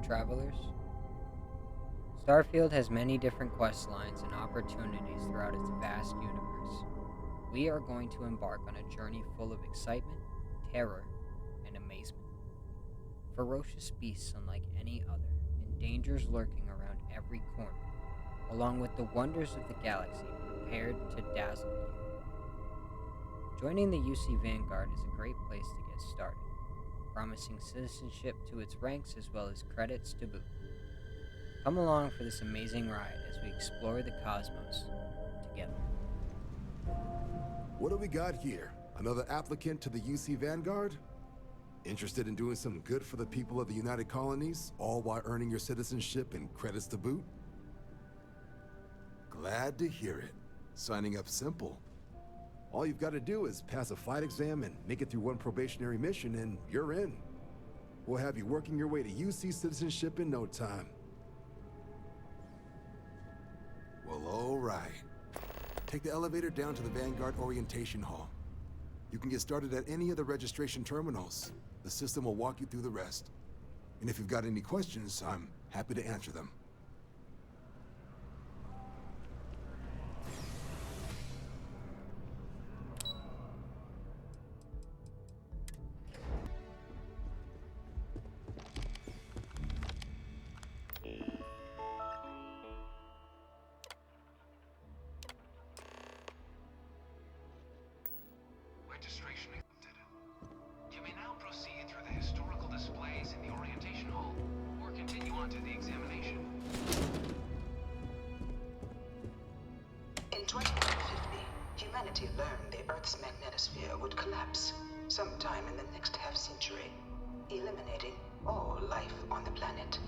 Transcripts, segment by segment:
travelers. Starfield has many different quest lines and opportunities throughout its vast universe. We are going to embark on a journey full of excitement, terror, and amazement. Ferocious beasts unlike any other, and dangers lurking around every corner, along with the wonders of the galaxy prepared to dazzle you. Joining the UC Vanguard is a great place to get started, promising citizenship to its ranks as well as credits to boot. Come along for this amazing ride as we explore the cosmos together. What do we got here? Another applicant to the UC Vanguard? Interested in doing some good for the people of the United Colonies, all while earning your citizenship and credits to boot? Glad to hear it. Signing up simple. All you've got to do is pass a flight exam and make it through one probationary mission and you're in. We'll have you working your way to UC citizenship in no time. Well, all right. Take the elevator down to the Vanguard Orientation Hall. You can get started at any of the registration terminals. The system will walk you through the rest. And if you've got any questions, I'm happy to answer them. Registration accepted. You may now proceed through the historical displays in the orientation hall, or continue on to the examination. In 2150, humanity learned the Earth's magnetosphere would collapse sometime in the next half-century, eliminating all life on the planet.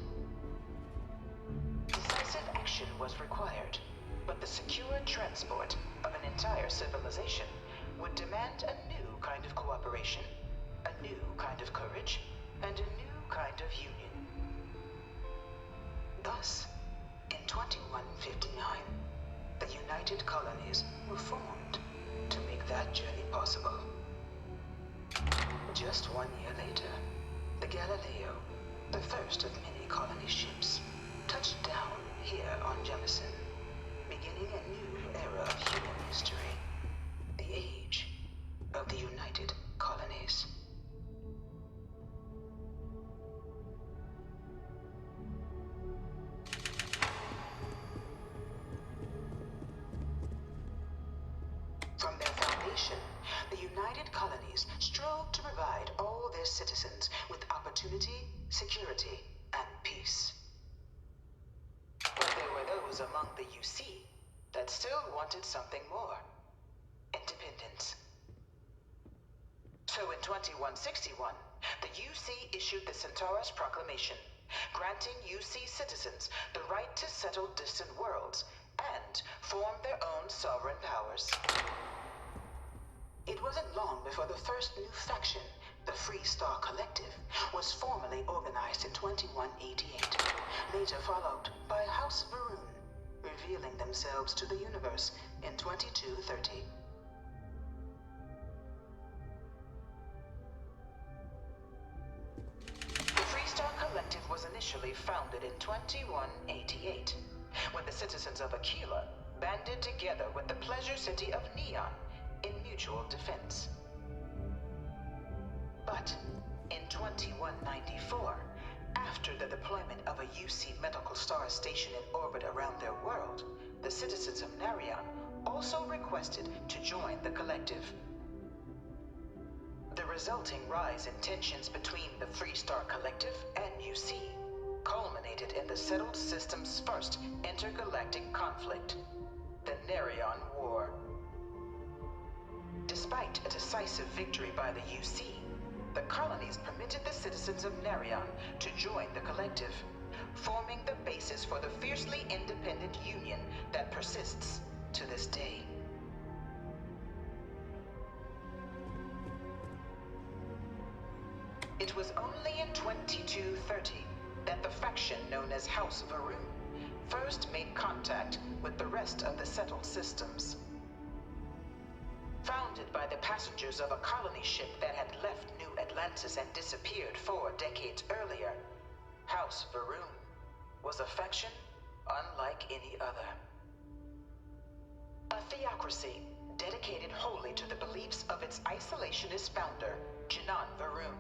Decisive action was required, but the secure transport of an entire civilization would demand a new kind of cooperation, a new kind of courage, and a new kind of union. Thus, in 2159, the United Colonies were formed to make that journey possible. Just 1 year later, the Galileo, the first of many colony ships, touched down here on Jemison, beginning a new era of human history, the age of the United Colonies. From their foundation, the United Colonies strove to provide all their citizens with opportunity, security, and peace. But there were those among the UC that still wanted something more. Independence. So in 2161, the UC issued the Centaurus Proclamation, granting UC citizens the right to settle distant worlds and form their own sovereign powers. It wasn't long before the first new faction, the Free Star Collective, was formally organized in 2188, later followed by House Varun, revealing themselves to the universe in 2230. The Free Star Collective was initially founded in 2188, when the citizens of Aquila banded together with the pleasure city of Neon in mutual defense. But in 2194, after the deployment of a UC medical star station in orbit around their world, the citizens of Narion also requested to join the collective. The resulting rise in tensions between the Free Star Collective and UC culminated in the settled system's first intergalactic conflict, the Narion War. Despite a decisive victory by the UC, the colonies permitted the citizens of Narion to join the collective, forming the basis for the fiercely independent union that persists to this day. It was only in 2230 that the faction known as House Varun first made contact with the rest of the settled systems. Founded by the passengers of a colony ship that had left New Atlantis and disappeared 4 decades earlier, House Varun was a faction unlike any other. A theocracy dedicated wholly to the beliefs of its isolationist founder, Janan Varun.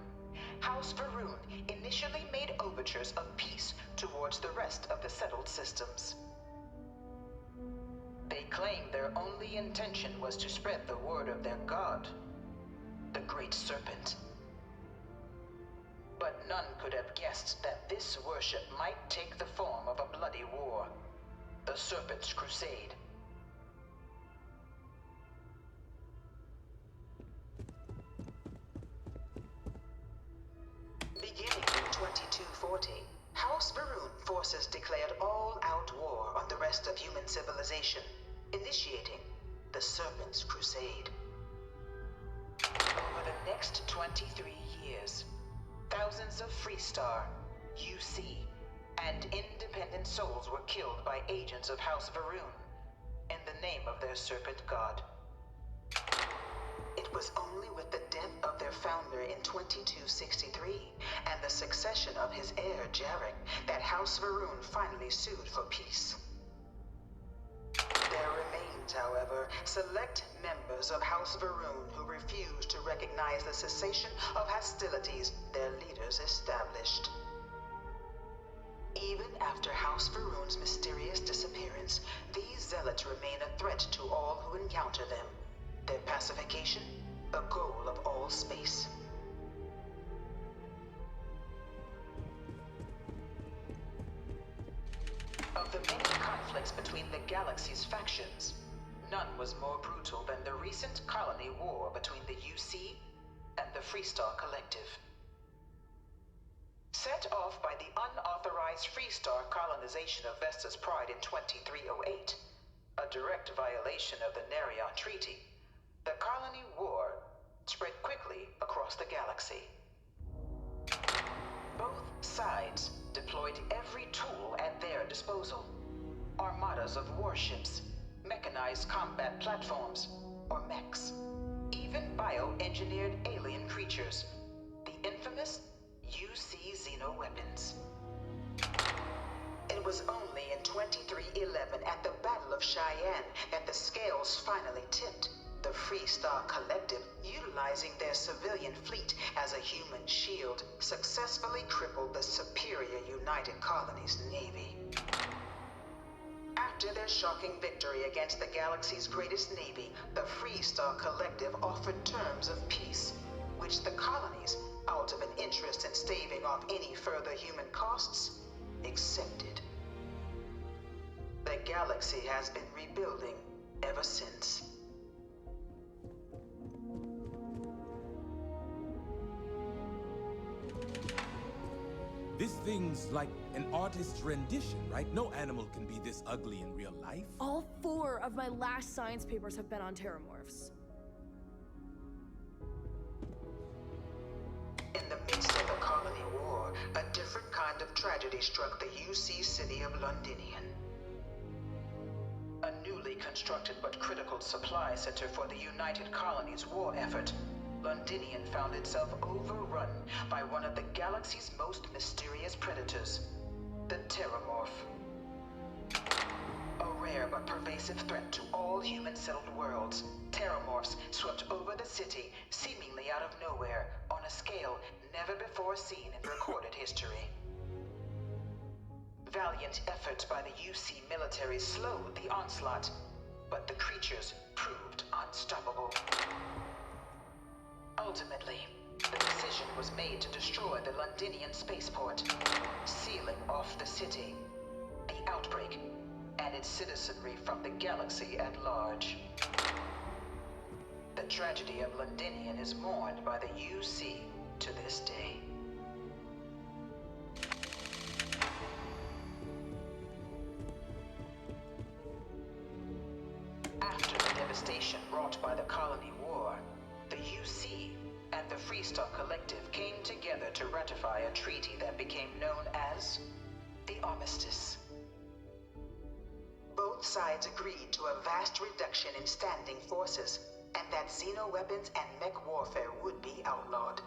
House Varun initially made overtures of peace towards the rest of the settled systems. They claimed their only intention was to spread the word of their god, the Great Serpent. But none could have guessed that this worship might take the form of a bloody war, the Serpent's Crusade. Beginning in 2240, House Varun forces declared all-out war on the rest of human civilization, initiating the Serpent's Crusade. Over the next 23 years, thousands of Freestar, UC, and independent souls were killed by agents of House Varun in the name of their serpent god. It was only with the death of their founder in 2263 and the succession of his heir Jarek that House Varun finally sued for peace. There remains, however, select members of House Varun who refuse to recognize the cessation of hostilities their leaders established. Even after House Varun's mysterious disappearance, these zealots remain a threat to all who encounter them. Their pacification, a goal of all space. Of the many conflicts between the galaxy's factions, none was more brutal than the recent colony war between the UC and the Freestar Collective. Set off by the unauthorized Freestar colonization of Vesta's Pride in 2308, a direct violation of the Nerion Treaty, the colony war spread quickly across the galaxy. Both sides deployed every tool at their disposal. Armadas of warships, mechanized combat platforms, or mechs, even bioengineered alien creatures, the infamous UC xeno-weapons. It was only in 2311 at the Battle of Cheyenne that the scales finally tipped. The Freestar Collective, utilizing their civilian fleet as a human shield, successfully crippled the superior United Colonies Navy. After their shocking victory against the galaxy's greatest navy, the Freestar Collective offered terms of peace, which the colonies, out of an interest in staving off any further human costs, accepted. The galaxy has been rebuilding ever since. This thing's like an artist's rendition, right? No animal can be this ugly in real life. All 4 of my last science papers have been on Terrormorphs. In the midst of the colony war, a different kind of tragedy struck the UC city of Londinian. A newly constructed but critical supply center for the United Colonies' war effort, Londinian found itself overrun by one of the galaxy's most mysterious predators, the Terrormorph. A rare but pervasive threat to all human-settled worlds, Terrormorphs swept over the city, seemingly out of nowhere, on a scale never before seen in recorded history. Valiant efforts by the UC military slowed the onslaught, but the creatures proved unstoppable. Ultimately, the decision was made to destroy the Londinian spaceport, sealing off the city, the outbreak, and its citizenry from the galaxy at large. The tragedy of Londinian is mourned by the UC to this day. After the devastation wrought by the colony war, the UC and the Freestar Collective came together to ratify a treaty that became known as the Armistice. Both sides agreed to a vast reduction in standing forces, and that xeno-weapons and mech warfare would be outlawed.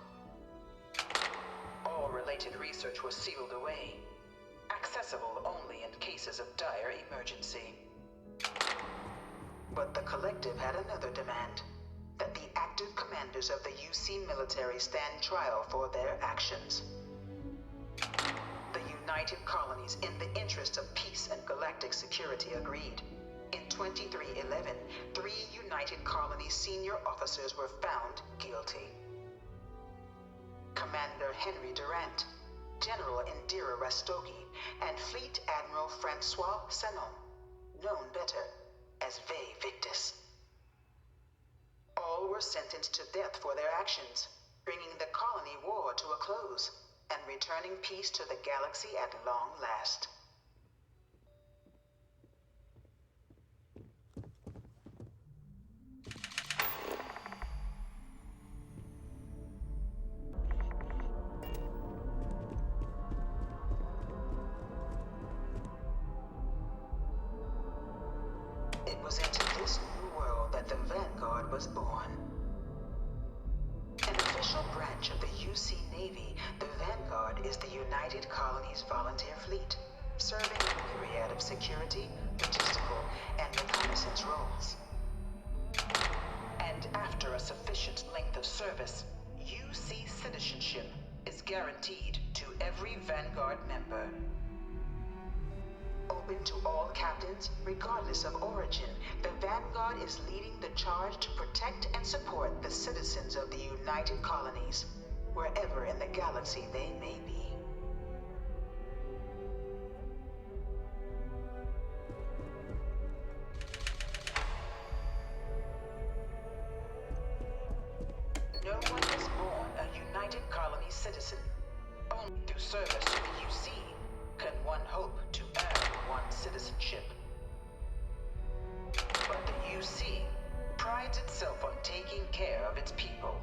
All All related research was sealed away, accessible only in cases of dire emergency. But the Collective had another demand, that the active commanders of the UC military stand trial for their actions. The United Colonies, in the interest of peace and galactic security, agreed. In 2311, 3 United Colonies senior officers were found guilty. Commander Henry Durant, General Indira Rastogi, and Fleet Admiral Francois Sanon, known better as Ve Victus. All were sentenced to death for their actions, bringing the colony war to a close and returning peace to the galaxy at long last. It was into this new world that the Vanguard was born. An official branch of the UC Navy, the Vanguard is the United Colonies Volunteer Fleet, serving a myriad of security, logistical, and reconnaissance roles. And after a sufficient length of service, UC citizenship is guaranteed to every Vanguard member. Open to all captains, regardless of origin, the Vanguard is leading the charge to protect and support the citizens of the United Colonies, wherever in the galaxy they may be. No one is born a United Colonies citizen. Only through service to the UC can one hope to earn one's citizenship. But the UC prides itself on taking care of its people.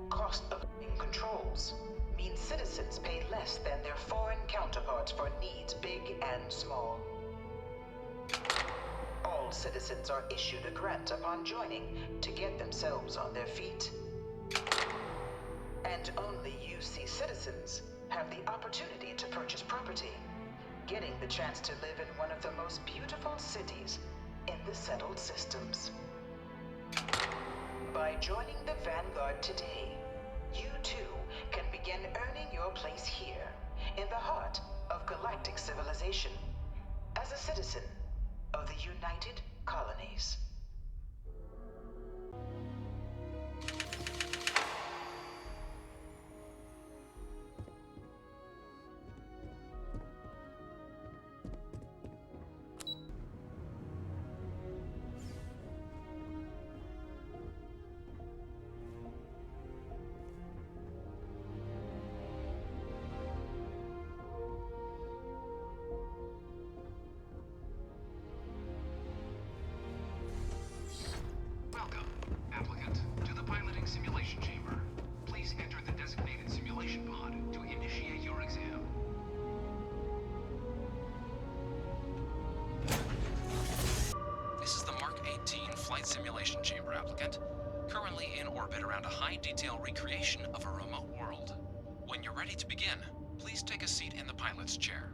Cost of living controls means citizens pay less than their foreign counterparts for needs big and small. All citizens are issued a grant upon joining to get themselves on their feet. And only UC citizens have the opportunity to purchase property, getting the chance to live in one of the most beautiful cities in the settled systems. By joining the Vanguard today, you too can begin earning your place here, in the heart of galactic civilization, as a citizen of the United Colonies. Welcome, applicant, to the piloting simulation chamber. Please enter the designated simulation pod to initiate your exam. This is the Mark 18 flight simulation chamber, applicant. Currently in orbit around a high-detail recreation of a remote world. When you're ready to begin, please take a seat in the pilot's chair.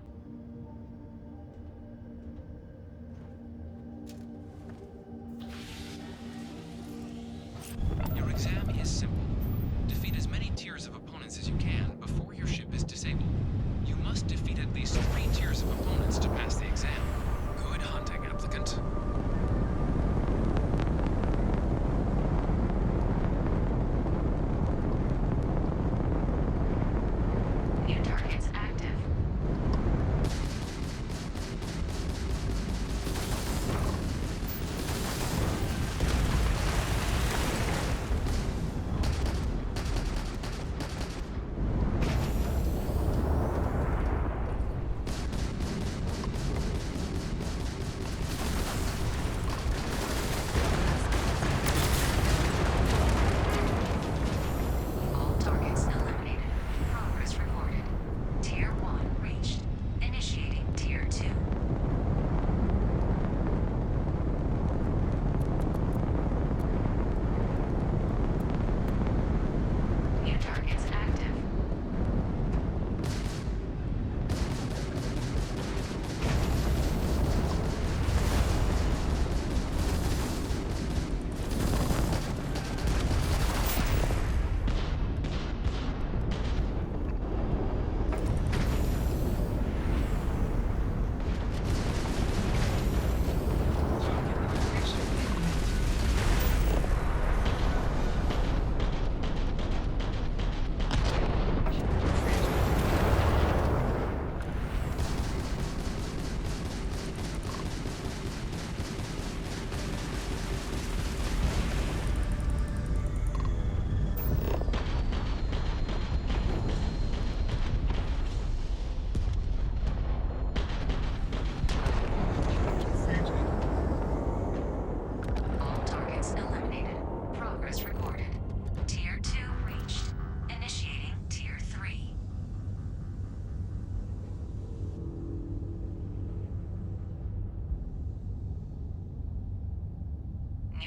Your exam is simple. Defeat as many tiers of opponents as you can before your ship is disabled. You must defeat at least 3 tiers of opponents to pass the exam. Good hunting, applicant. New targets active.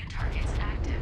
New targets active.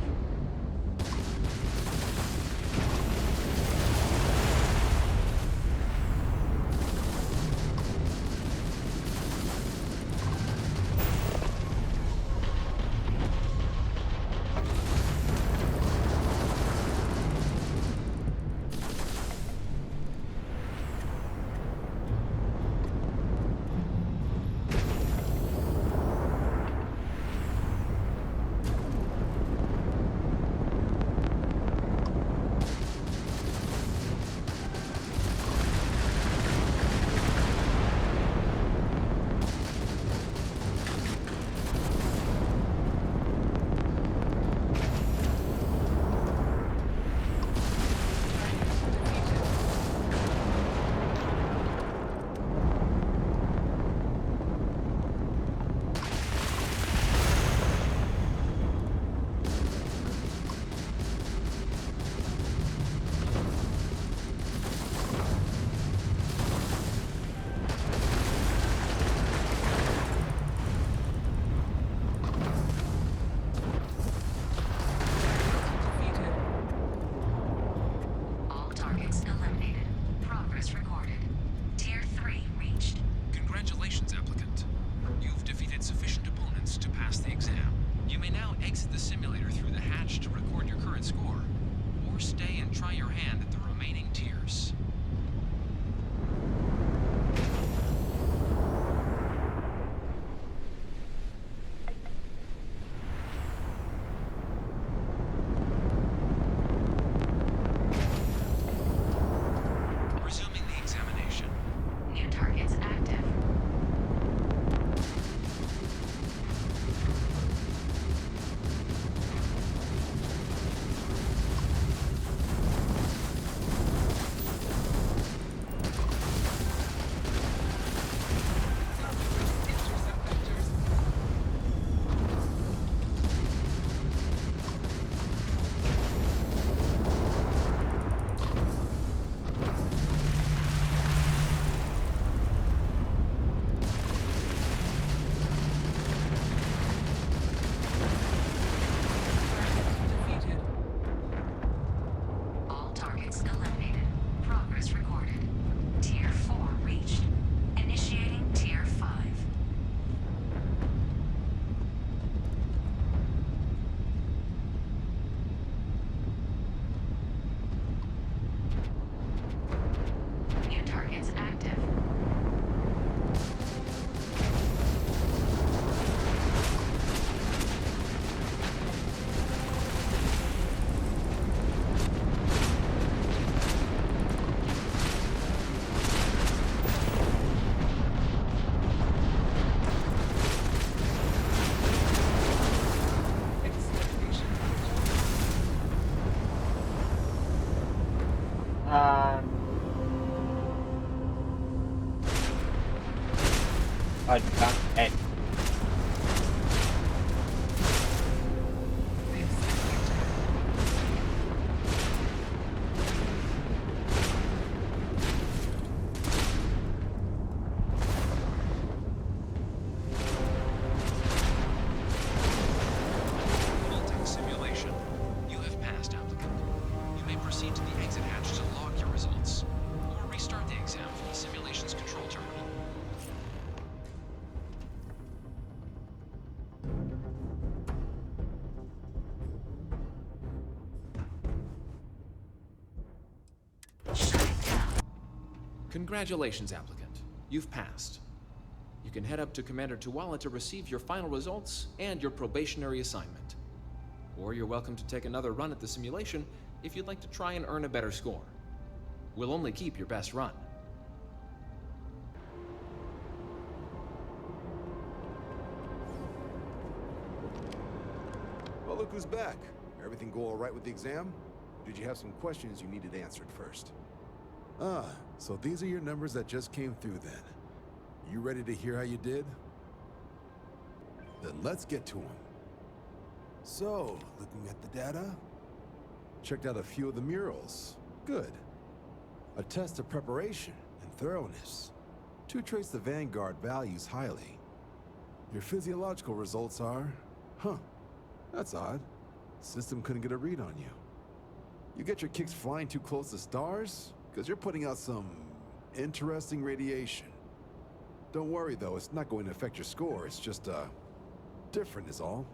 All targets eliminated. Progress recorded. Tier 3 reached. Congratulations, applicant. You've defeated sufficient opponents to pass the exam. You may now exit the simulator through the hatch to record your current score, or stay and try your hand at the remaining tiers. Resuming the examination. New targets active. All targets eliminated. Progress recorded. Tier 4 reached. Initiating Tier 5. New targets active. Ed. Halting simulation. You have passed, applicant. You may proceed to the exit hatch to log your results, or restart the exam from the simulation's control terminal. Shutting down. Congratulations, applicant. You've passed. You can head up to Commander Tuwala to receive your final results and your probationary assignment. Or you're welcome to take another run at the simulation if you'd like to try and earn a better score. We'll only keep your best run. Well, look who's back. Everything go all right with the exam? Or did you have some questions you needed answered first? Ah, so these are your numbers that just came through then. You ready to hear how you did? Then let's get to them. So, looking at the data, checked out a few of the murals. Good. A test of preparation and thoroughness. Two traits the Vanguard values highly. Your physiological results are, That's odd. The system couldn't get a read on you. You get your kicks flying too close to stars? Because you're putting out some interesting radiation. Don't worry though, it's not going to affect your score. It's just, different is all.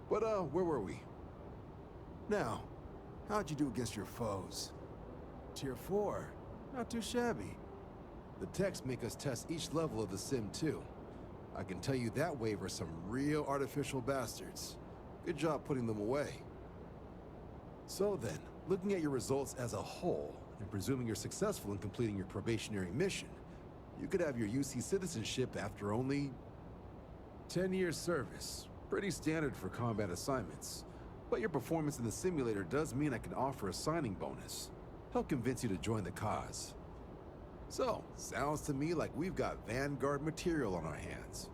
But, where were we? Now, how'd you do against your foes? Tier 4. Not too shabby. The techs make us test each level of the sim too. I can tell you that wave are some real artificial bastards. Good job putting them away. So then, looking at your results as a whole, and presuming you're successful in completing your probationary mission, you could have your UC citizenship after only 10 years service. Pretty standard for combat assignments. But your performance in the simulator does mean I can offer a signing bonus. Help convince you to join the cause. So, sounds to me like we've got Vanguard material on our hands.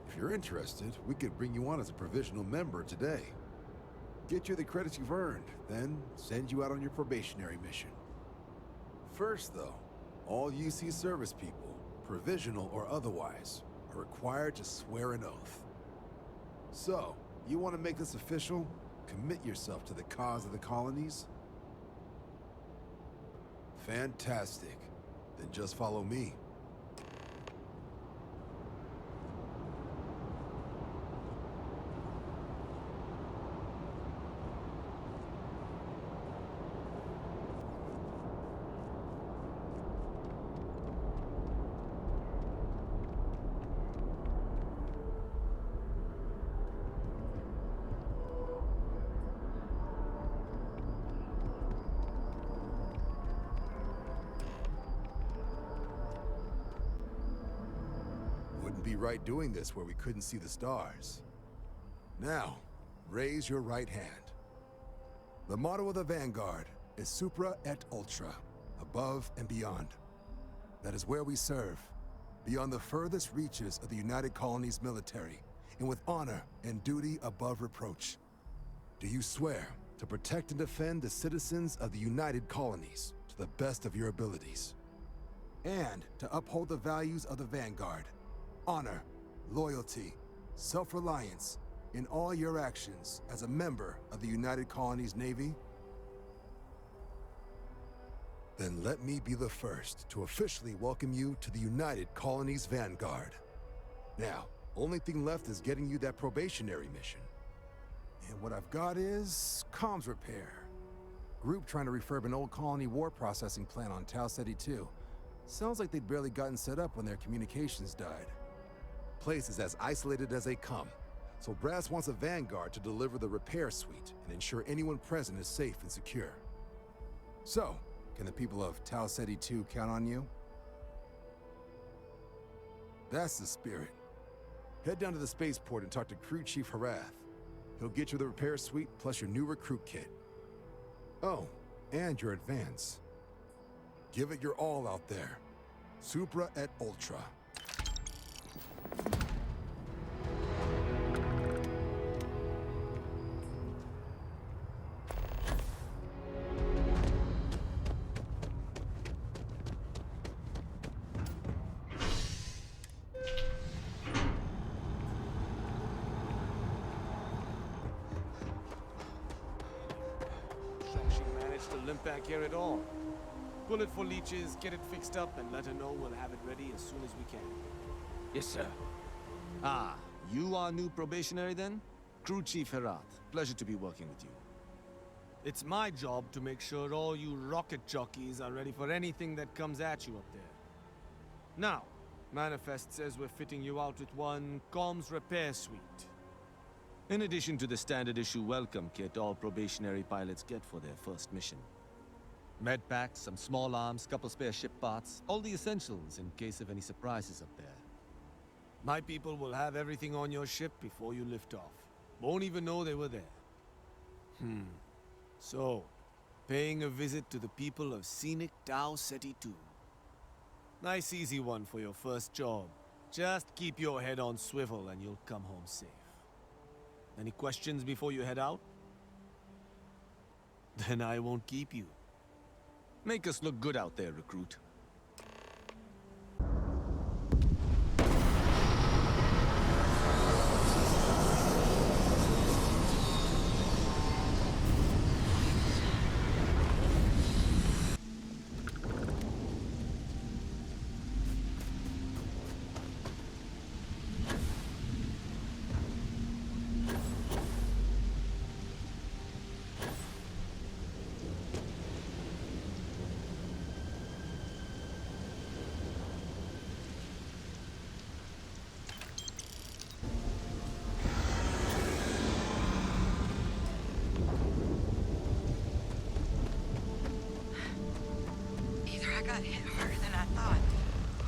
If you're interested, we could bring you on as a provisional member today. Get you the credits you've earned, then send you out on your probationary mission. First though, all UC service people, provisional or otherwise, are required to swear an oath. So, you want to make this official? Commit yourself to the cause of the colonies? Fantastic. Then just follow me. Wouldn't be right doing this where we couldn't see the stars. Now, raise your right hand. The motto of the Vanguard is Supra et Ultra, above and beyond. That is where we serve, beyond the furthest reaches of the United Colonies military, and with honor and duty above reproach. Do you swear to protect and defend the citizens of the United Colonies to the best of your abilities? And to uphold the values of the Vanguard, honor, loyalty, self-reliance in all your actions as a member of the United Colonies Navy? Then let me be the first to officially welcome you to the United Colonies Vanguard. Now, only thing left is getting you that probationary mission. And what I've got is comms repair. Group trying to refurb an old colony war processing plant on Tau Ceti 2. Sounds like they'd barely gotten set up when their communications died. Place is as isolated as they come, so Brass wants a Vanguard to deliver the repair suite and ensure anyone present is safe and secure. So, can the people of Tau Ceti 2 count on you? That's the spirit. Head down to the spaceport and talk to Crew Chief Harath. He'll get you the repair suite plus your new recruit kit. Oh, and your advance. Give it your all out there. Supra et Ultra. She managed to limp back here at all. Pull it for leeches, get it fixed up, and let her know we'll have it ready as soon as we can. Yes, sir. Ah, you are new probationary then? Crew Chief Herath. Pleasure to be working with you. It's my job to make sure all you rocket jockeys are ready for anything that comes at you up there. Now, Manifest says we're fitting you out with one comms repair suite. In addition to the standard issue welcome kit all probationary pilots get for their first mission. Med packs, some small arms, couple spare ship parts, all the essentials in case of any surprises up there. My people will have everything on your ship before you lift off. Won't even know they were there. So, paying a visit to the people of scenic Tau Ceti 2. Nice easy one for your first job. Just keep your head on swivel and you'll come home safe. Any questions before you head out? Then I won't keep you. Make us look good out there, recruit. harder than I thought.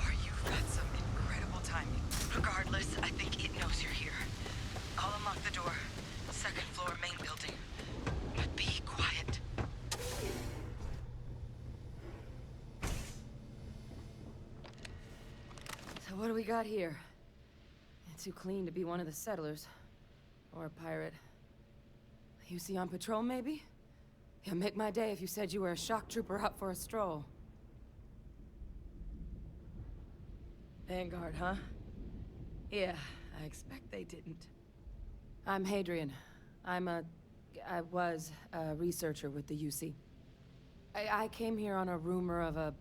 Or you've got some incredible timing. Regardless, I think it knows you're here. I'll unlock the door. Second floor, main building. But be quiet. So what do we got here? It's too clean to be one of the settlers. Or a pirate. You see on patrol, maybe? It'd make my day if you said you were a shock trooper out for a stroll. Vanguard, huh? Yeah, I expect they didn't. I'm Hadrian. I was a researcher with the UC. I came here on a rumor of a...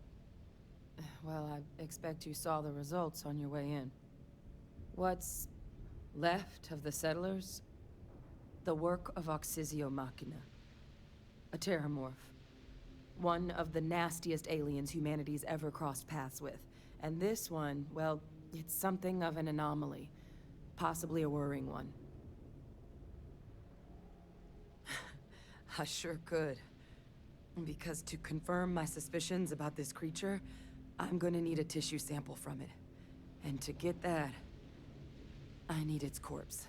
Well, I expect you saw the results on your way in. What's left of the settlers? The work of Oxysio Machina. A Terrormorph. One of the nastiest aliens humanity's ever crossed paths with. And this one, well, it's something of an anomaly. Possibly a worrying one. I sure could. Because to confirm my suspicions about this creature, I'm gonna need a tissue sample from it. And to get that, I need its corpse.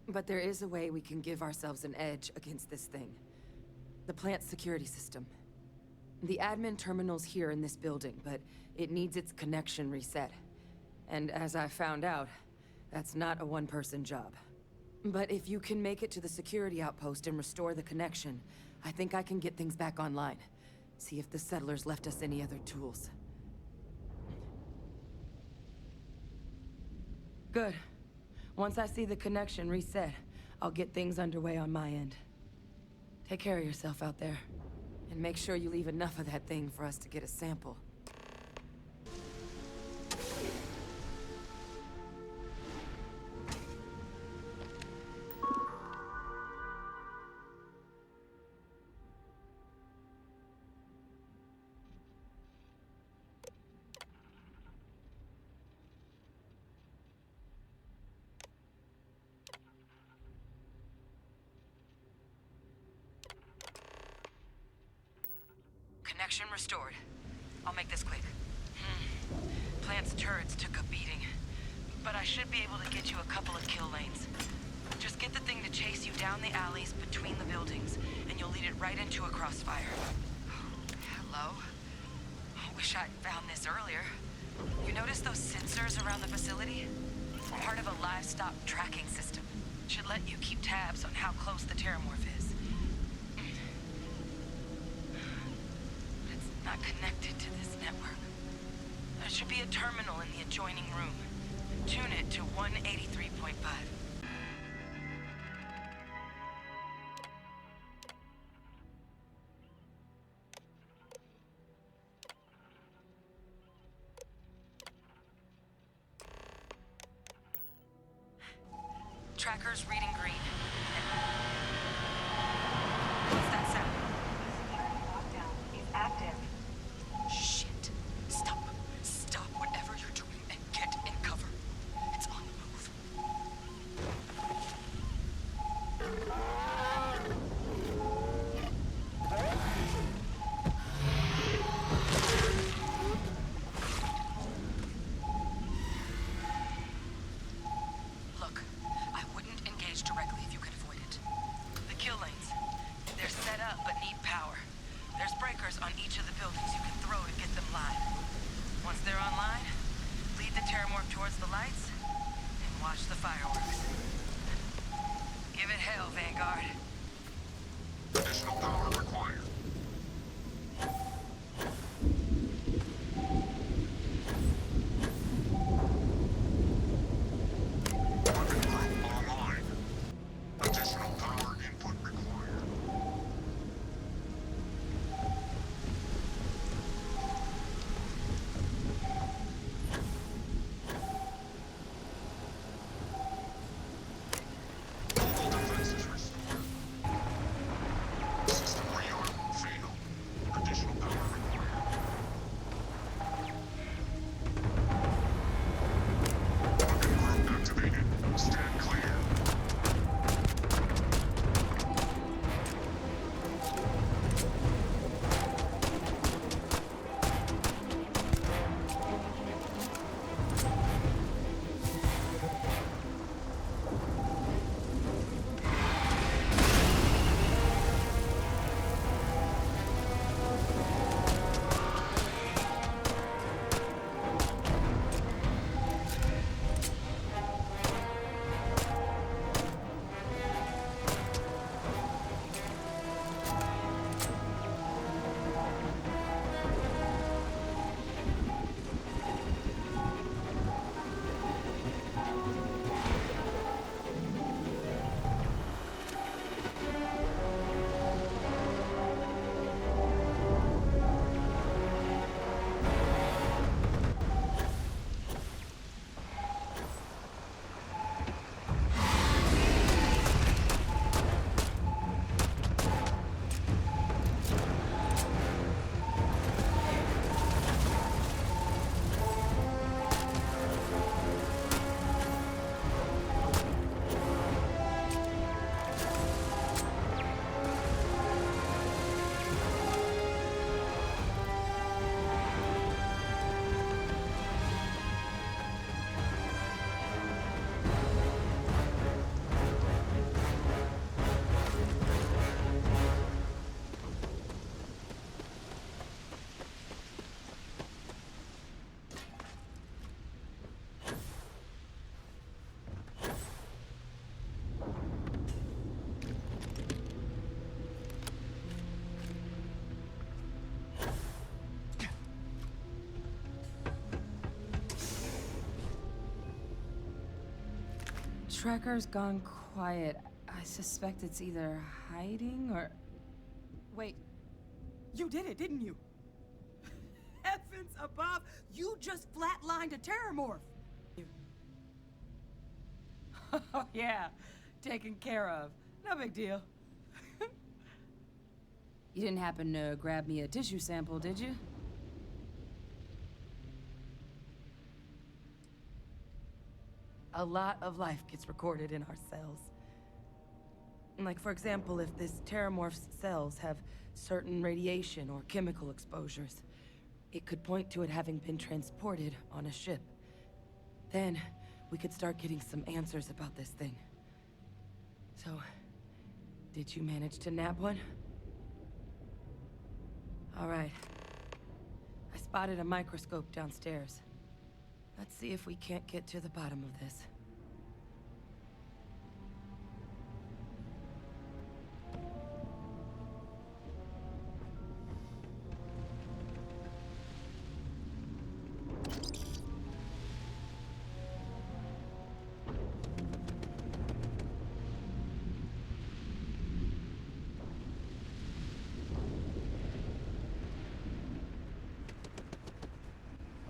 But there is a way we can give ourselves an edge against this thing. The plant's security system. The admin terminal's here in this building, but it needs its connection reset. And as I found out, that's not a one-person job. But if you can make it to the security outpost and restore the connection, I think I can get things back online. See if the settlers left us any other tools. Good. Once I see the connection reset, I'll get things underway on my end. Take care of yourself out there. And make sure you leave enough of that thing for us to get a sample. Connection restored. I'll make this quick. Plant's turrets took a beating, but I should be able to get you a couple of kill lanes. Just get the thing to chase you down the alleys between the buildings, and you'll lead it right into a crossfire. Hello? I wish I'd found this earlier. You notice those sensors around the facility? Part of a livestock tracking system. Should let you keep tabs on how close the Terrormorph is. Not connected to this network. There should be a terminal in the adjoining room. Tune it to 183.5. Tracker's reading green. What's that sound? Lockdown is active. Shit. Stop whatever you're doing and get in cover. It's on the move. Look, I wouldn't engage directly if you could avoid it. The kill lanes, they're set up but need power. There's breakers on each of the buildings you can throw to get them live. Once they're online, lead the Terrormorph towards the lights and watch the fireworks. Give it hell, Vanguard. Additional power required. Weapon group online. Additional power input required. Mobile defenses restored. System rearmed. tracker's gone quiet. I suspect it's either hiding or... Wait. You did it, didn't you? Heavens above! You just flatlined a Terrormorph! Oh, yeah. Taken care of. No big deal. You didn't happen to grab me a tissue sample, did you? A lot of life gets recorded in our cells. Like, for example, if this Terrormorph's cells have certain radiation or chemical exposures, it could point to it having been transported on a ship. Then, we could start getting some answers about this thing. So, did you manage to nab one? All right. I spotted a microscope downstairs. Let's see if we can't get to the bottom of this.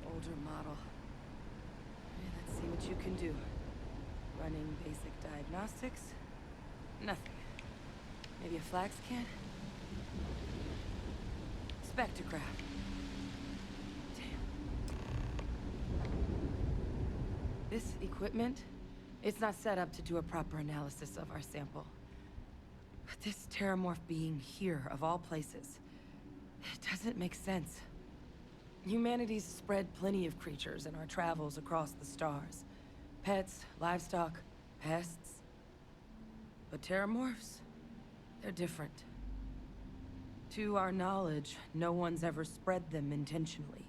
Older model. Let's see what you can do. Running basic diagnostics. Nothing. Maybe a flag scan? Spectrograph. Damn. This equipment, it's not set up to do a proper analysis of our sample. But this Terrormorph being here, of all places, it doesn't make sense. Humanity's spread plenty of creatures in our travels across the stars. Pets, livestock, pests. But Terrormorphs? They're different. To our knowledge, no one's ever spread them intentionally.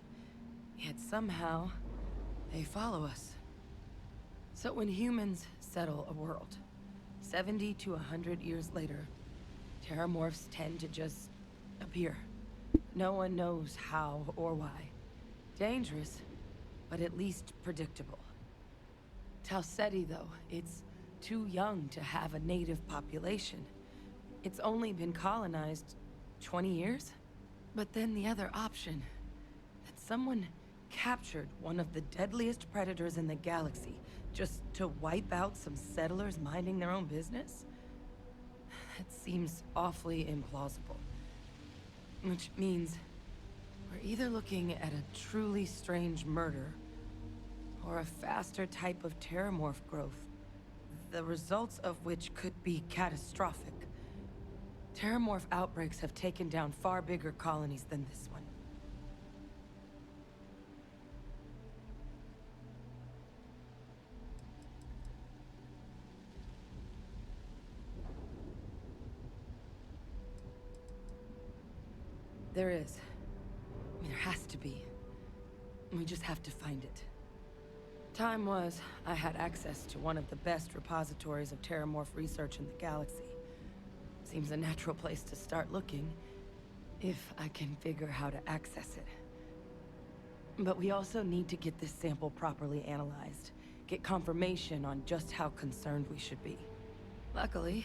Yet somehow, they follow us. So when humans settle a world, 70 to 100 years later, Terrormorphs tend to just appear. No one knows how or why. Dangerous, but at least predictable. Tau Ceti, though, it's too young to have a native population. It's only been colonized 20 years? But then the other option, that someone captured one of the deadliest predators in the galaxy just to wipe out some settlers minding their own business? That seems awfully implausible. Which means we're either looking at a truly strange murder or a faster type of Terrormorph growth, the results of which could be catastrophic. Terrormorph outbreaks have taken down far bigger colonies than this one. There is. I mean, there has to be. We just have to find it. Time was, I had access to one of the best repositories of Terrormorph research in the galaxy. Seems a natural place to start looking, if I can figure how to access it. But we also need to get this sample properly analyzed, get confirmation on just how concerned we should be. Luckily,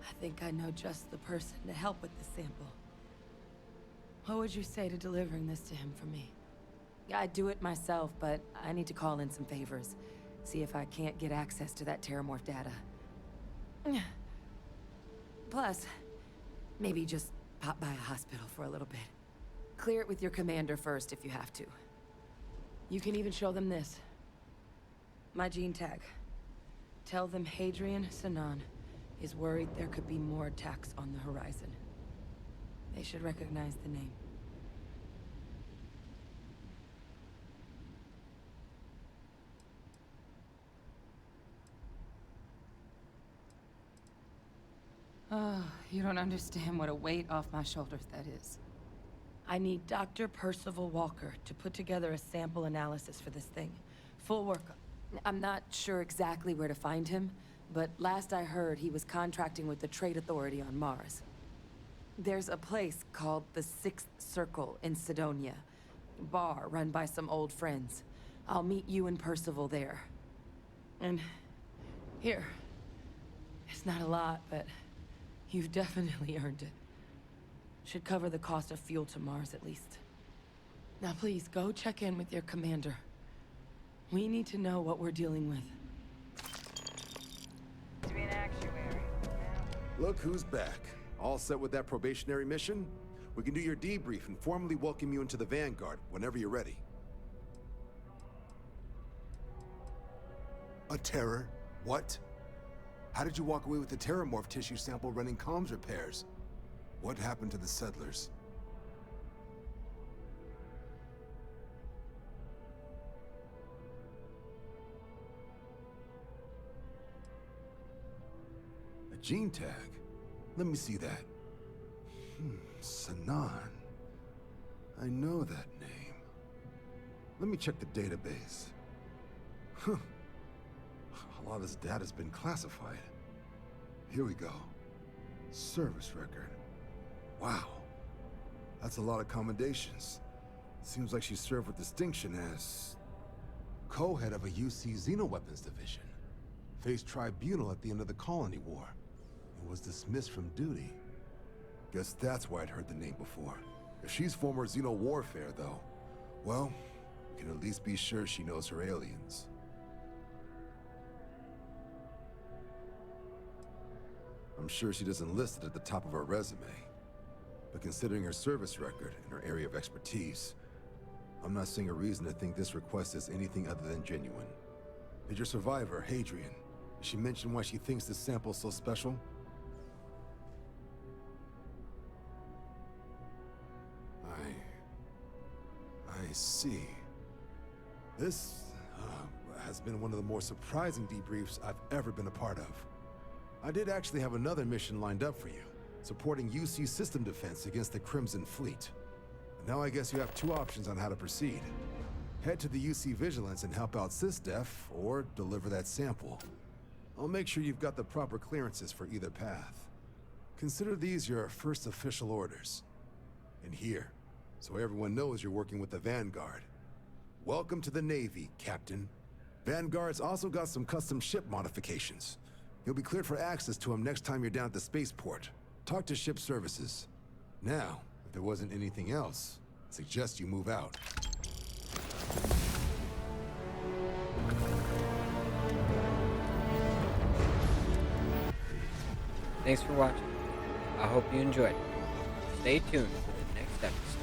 I think I know just the person to help with the sample. What would you say to delivering this to him for me? I'd do it myself, but I need to call in some favors. See if I can't get access to that Terrormorph data. Plus, maybe just pop by a hospital for a little bit. Clear it with your commander first if you have to. You can even show them this. My gene tag. Tell them Hadrian Sinan is worried there could be more attacks on the horizon. They should recognize the name. Oh, you don't understand what a weight off my shoulders that is. I need Dr. Percival Walker to put together a sample analysis for this thing. Full workup. I'm not sure exactly where to find him, but last I heard he was contracting with the Trade Authority on Mars. There's a place called the Sixth Circle in Sidonia. Bar run by some old friends. I'll meet you and Percival there. And Here. It's not a lot, but you've definitely earned it. Should cover the cost of fuel to Mars, at least. Now please, go check in with your commander. We need to know what we're dealing with. To be an actuary. Look who's back. All set with that probationary mission? We can do your debrief and formally welcome you into the Vanguard whenever you're ready. A terror? What? How did you walk away with the Terrormorph tissue sample running comms repairs? What happened to the settlers? A gene tag? Let me see that. Sanan. I know that name. Let me check the database. Huh. A lot of this data's been classified. Here we go. Service record. Wow. That's a lot of commendations. Seems like she served with distinction as co-head of a UC Xenoweapons division. Faced tribunal at the end of the Colony War. And was dismissed from duty. Guess that's why I'd heard the name before. If she's former Xeno warfare, though, well, we can at least be sure she knows her aliens. I'm sure she doesn't list it at the top of her resume. But considering her service record and her area of expertise, I'm not seeing a reason to think this request is anything other than genuine. Did your survivor, Hadrian, did she mention why she thinks this sample's so special? I see. This has been one of the more surprising debriefs I've ever been a part of. I did actually have another mission lined up for you, supporting UC system defense against the Crimson Fleet. But now I guess you have two options on how to proceed. Head to the UC Vigilance and help out SysDef, or deliver that sample. I'll make sure you've got the proper clearances for either path. Consider these your first official orders. And here, so everyone knows you're working with the Vanguard. Welcome to the Navy, Captain. Vanguard's also got some custom ship modifications. You'll be cleared for access to them next time you're down at the spaceport. Talk to ship services. Now, if there wasn't anything else, I suggest you move out. Thanks for watching. I hope you enjoyed it. Stay tuned for the next episode.